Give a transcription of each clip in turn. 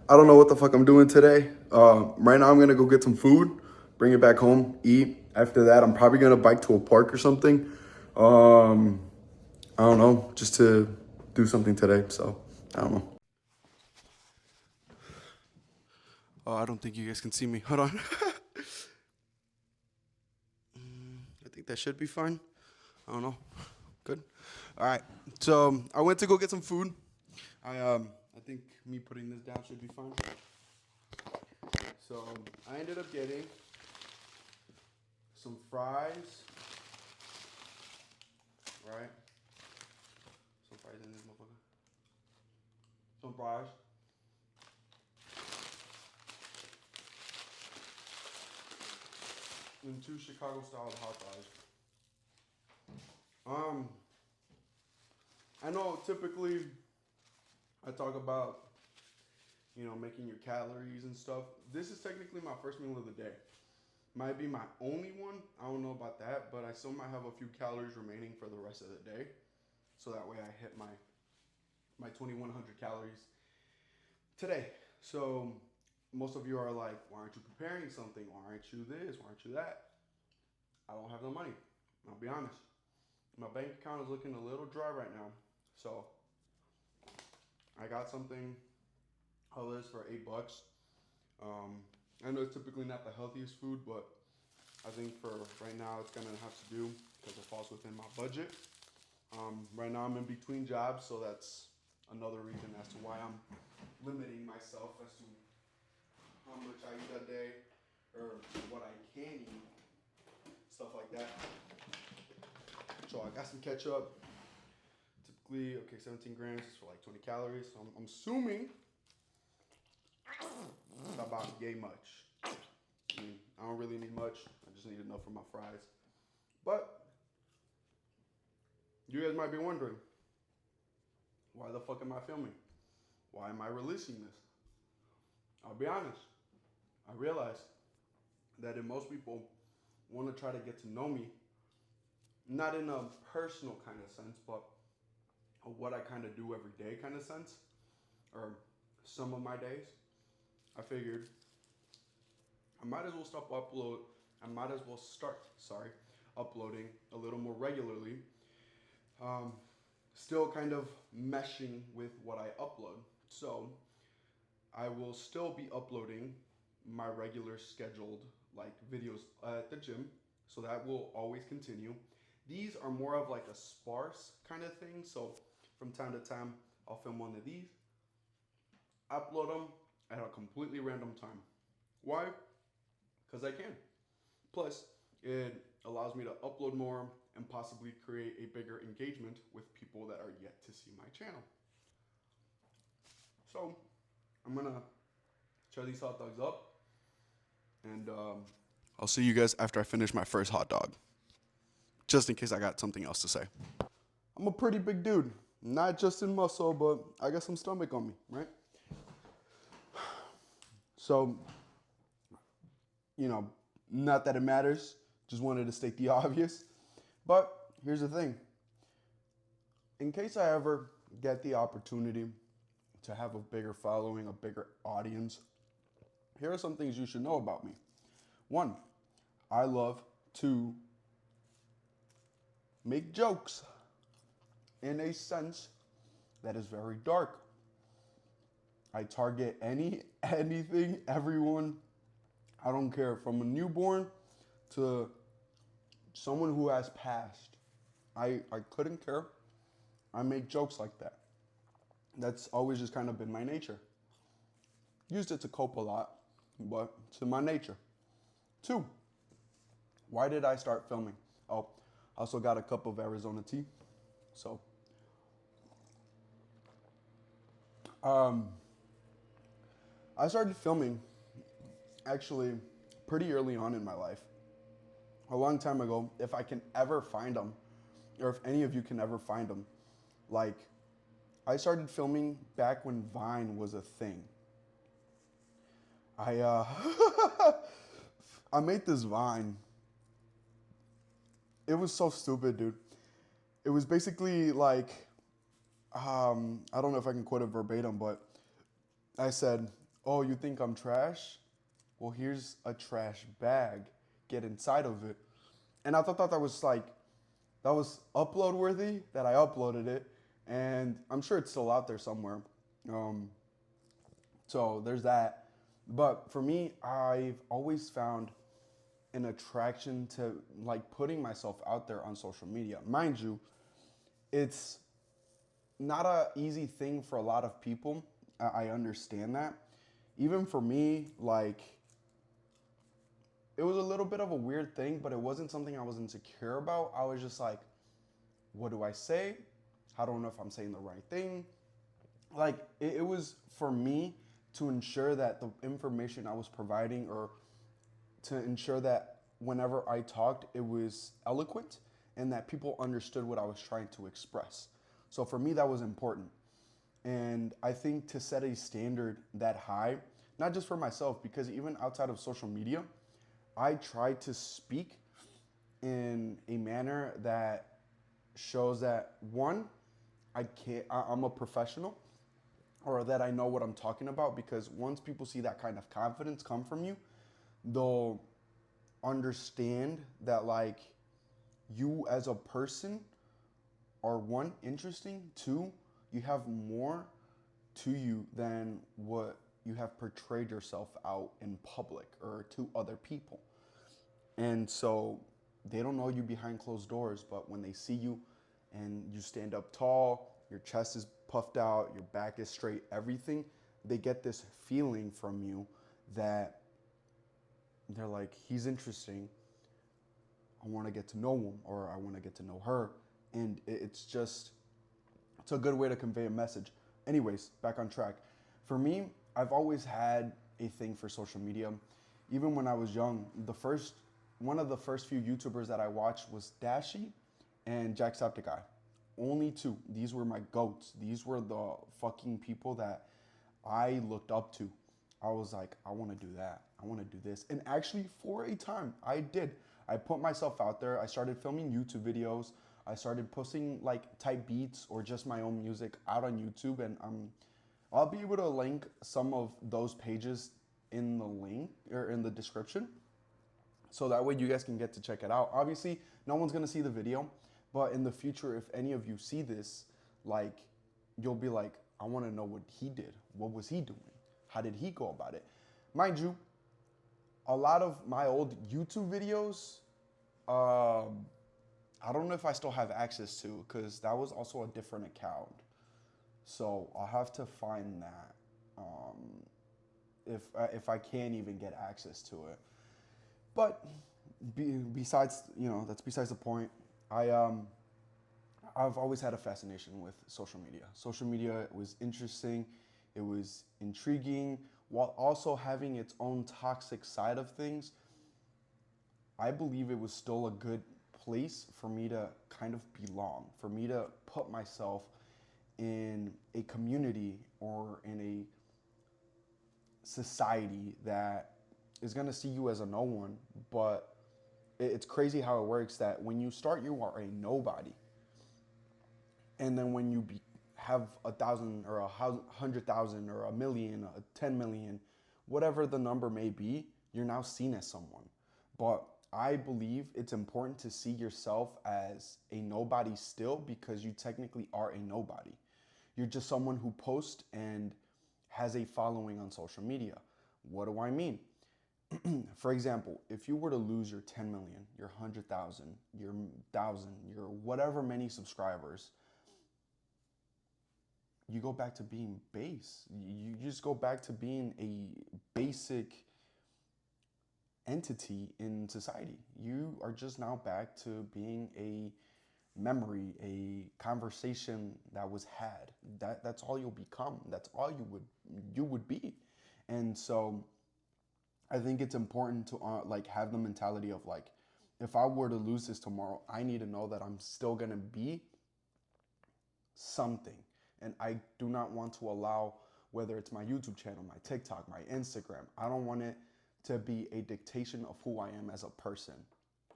I don't know what the fuck I'm doing today. Right now, I'm gonna go get some food, bring it back home, eat. After that, I'm probably gonna bike to a park or something. Um, I don't know, just to do something today. So I don't know. Oh, I don't think you guys can see me. Hold on. I think that should be fine. I don't know. Good. All right. So I went to go get some food. I think me putting this down should be fine. So I ended up getting some fries, right? Some fries in this motherfucker. Some fries. And two Chicago style hot dogs. Um, I know typically I talk about, making your calories and stuff. This is technically my first meal of the day. Might be my only one. I don't know about that, but I still might have a few calories remaining for the rest of the day. So that way I hit my 2100 calories today. So most of you are like, why aren't you preparing something? Why aren't you this? Why aren't you that? I don't have the money. I'll be honest. My bank account is looking a little dry right now. So I got something on this for $8. I know it's typically not the healthiest food, but I think for right now it's gonna have to do because it falls within my budget. Right now I'm in between jobs, so that's another reason as to why I'm limiting myself as to how much I eat a day or what I can eat, stuff like that. So I got some ketchup. Typically, okay, 17 grams is for like 20 calories. So I'm assuming it's not about yay much. I don't really need much. I just need enough for my fries. But you guys might be wondering, why the fuck am I filming? Why am I releasing this? I'll be honest. I realize that if most people want to try to get to know me, not in a personal kind of sense, but what I kind of do every day kind of sense, or some of my days, I figured I might as well stop upload. I might as well start, uploading a little more regularly. Um, Still kind of meshing with what I upload. So I will still be uploading my regular scheduled like videos at the gym. So that will always continue. These are more of like a sparse kind of thing. So from time to time, I'll film one of these, upload them at a completely random time. Why? Because I can. Plus, it allows me to upload more and possibly create a bigger engagement with people that are yet to see my channel. So, I'm gonna try these hot dogs up, and I'll see you guys after I finish my first hot dog, just in case I got something else to say. I'm a pretty big dude, not just in muscle, but I got some stomach on me, right? So, not that it matters, just wanted to state the obvious. But here's the thing, in case I ever get the opportunity to have a bigger following, a bigger audience, here are some things you should know about me. One, I love to make jokes in a sense that is very dark. I target anything, everyone. I don't care, from a newborn to someone who has passed. I couldn't care. I make jokes like that. That's always just kind of been my nature. Used it to cope a lot, but it's in my nature. Two, why did I start filming? Oh, I also got a cup of Arizona tea. So, um, I started filming actually pretty early on in my life. A long time ago, if I can ever find them, or if any of you can ever find them, like, I started filming back when Vine was a thing. I I made this Vine. It was so stupid, dude. It was basically like, I don't know if I can quote it verbatim, but I said, oh, you think I'm trash? Well, here's a trash bag. Get inside of it. And I thought that was like, that was upload worthy, that I uploaded it. And I'm sure it's still out there somewhere. Um, so there's that. But for me, I've always found an attraction to like putting myself out there on social media. Mind you, it's not a easy thing for a lot of people. I understand that. Even for me, like it was a little bit of a weird thing, but it wasn't something I was insecure about. I was just like, what do I say? I don't know if I'm saying the right thing. Like it was for me to ensure that the information I was providing, or to ensure that whenever I talked, it was eloquent and that people understood what I was trying to express. So for me, that was important. And I think to set a standard that high, not just for myself, because even outside of social media, I try to speak in a manner that shows that one, I'm a professional, or that I know what I'm talking about, because once people see that kind of confidence come from you, they'll understand that like you as a person are one, interesting, two, you have more to you than what you have portrayed yourself out in public or to other people. And so they don't know you behind closed doors, but when they see you and you stand up tall, your chest is puffed out, your back is straight, everything, they get this feeling from you that they're like, he's interesting. I want to get to know him, or I want to get to know her. And it's a good way to convey a message. Anyways, back on track. For me, I've always had a thing for social media. Even when I was young, one of the first few YouTubers that I watched was Dashi and Jacksepticeye. Only two. These were my goats. These were the fucking people that I looked up to. I was like, I want to do that. I want to do this. And actually, for a time, I did. I put myself out there. I started filming YouTube videos. I started posting like type beats or just my own music out on YouTube. And I'll be able to link some of those pages in the link or in the description. So that way you guys can get to check it out. Obviously, no one's going to see the video. But in the future, if any of you see this, like, you'll be like, I want to know what he did. What was he doing? How did he go about it? Mind you, a lot of my old YouTube videos, I don't know if I still have access to, because that was also a different account. So I'll have to find that if I can't even get access to it. But besides, that's besides the point. I've always had a fascination with social media. Social media was interesting, it was intriguing, while also having its own toxic side of things. I believe it was still a good place for me to kind of belong, for me to put myself in a community or in a society that is going to see you as a no one. But it's crazy how it works that when you start, you are a nobody. And then when you have 1,000 or 100,000 or 1,000,000, 10 million, whatever the number may be, you're now seen as someone. But I believe it's important to see yourself as a nobody still, because you technically are a nobody. You're just someone who posts and has a following on social media. What do I mean? For example, if you were to lose your 10 million, your 100,000, your 1,000, your whatever many subscribers, you go back to being base. You just go back to being a basic entity in society. You are just now back to being a memory, a conversation that was had. That's all you'll become. That's all you would be. And so I think it's important to like have the mentality of like, if I were to lose this tomorrow, I need to know that I'm still gonna be something. And I do not want to allow, whether it's my YouTube channel, my TikTok, my Instagram, I don't want it to be a dictation of who I am as a person,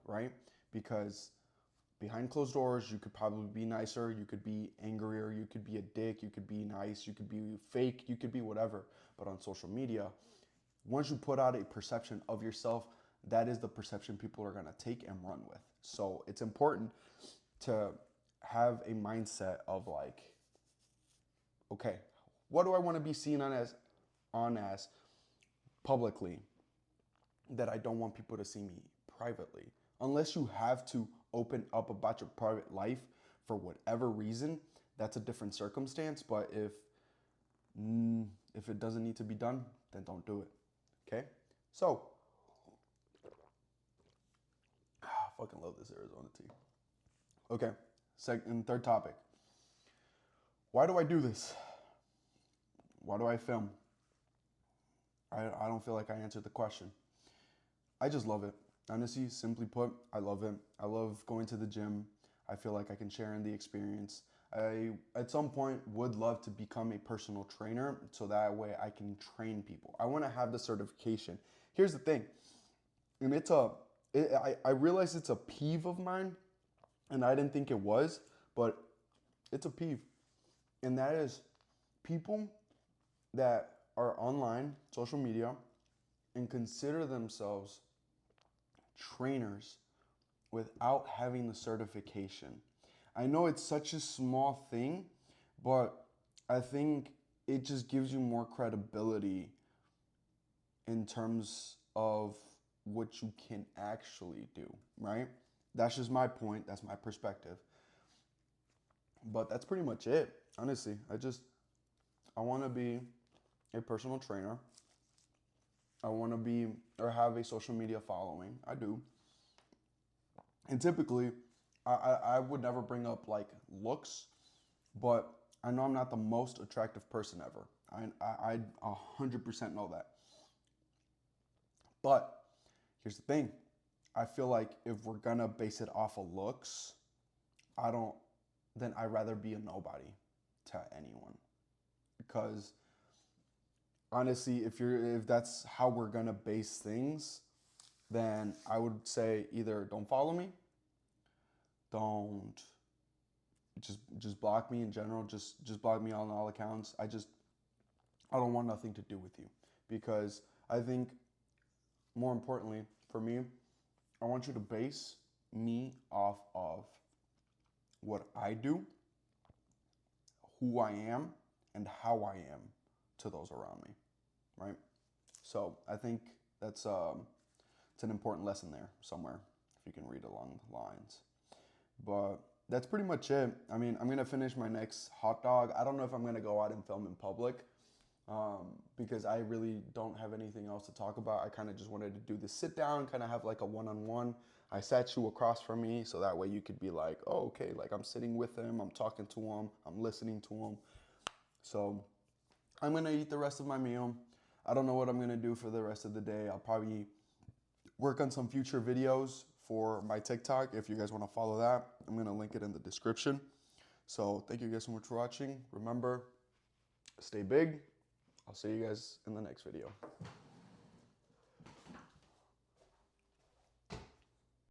right? Because behind closed doors, you could probably be nicer, you could be angrier, you could be a dick, you could be nice, you could be fake, you could be whatever. But on social media, once you put out a perception of yourself, that is the perception people are gonna take and run with. So it's important to have a mindset of like, okay, what do I want to be seen on as publicly that I don't want people to see me privately? Unless you have to open up about your private life for whatever reason, that's a different circumstance. But if it doesn't need to be done, then don't do it. Okay? So, I fucking love this Arizona tea. Okay, third topic. Why do I do this? Why do I film? I don't feel like I answered the question. I just love it. Honestly, simply put, I love it. I love going to the gym. I feel like I can share in the experience. I, at some point, would love to become a personal trainer so that way I can train people. I want to have the certification. Here's the thing, and I realize it's a peeve of mine, and I didn't think it was, but it's a peeve. And that is people that are online, social media, and consider themselves trainers without having the certification. I know it's such a small thing, but I think it just gives you more credibility in terms of what you can actually do, right? That's just my point. That's my perspective. But that's pretty much it. Honestly, I want to be a personal trainer. I want to be or have a social media following. I do. And typically, I would never bring up like looks, but I know I'm not the most attractive person ever. I 100% know that. But here's the thing. I feel like if we're gonna base it off of looks, then I'd rather be a nobody to anyone. Because honestly, if that's how we're gonna base things, then I would say either don't follow me, don't just block me in general, just block me on all accounts. I don't want nothing to do with you, because I think more importantly for me, I want you to base me off of what I do, who I am, and how I am to those around me, right? So I think it's an important lesson there somewhere, if you can read along the lines. But that's pretty much it. I mean, I'm gonna finish my next hot dog. I don't know if I'm gonna go out and film in public, because I really don't have anything else to talk about. I kind of just wanted to do this sit down, kind of have like a one-on-one. I sat you across from me so that way you could be like, oh, okay, like I'm sitting with him, I'm talking to him, I'm listening to him. So I'm gonna eat the rest of my meal. I don't know what I'm gonna do for the rest of the day. I'll probably work on some future videos for my TikTok. If you guys wanna follow that, I'm gonna link it in the description. So thank you guys so much for watching. Remember, stay big. I'll see you guys in the next video.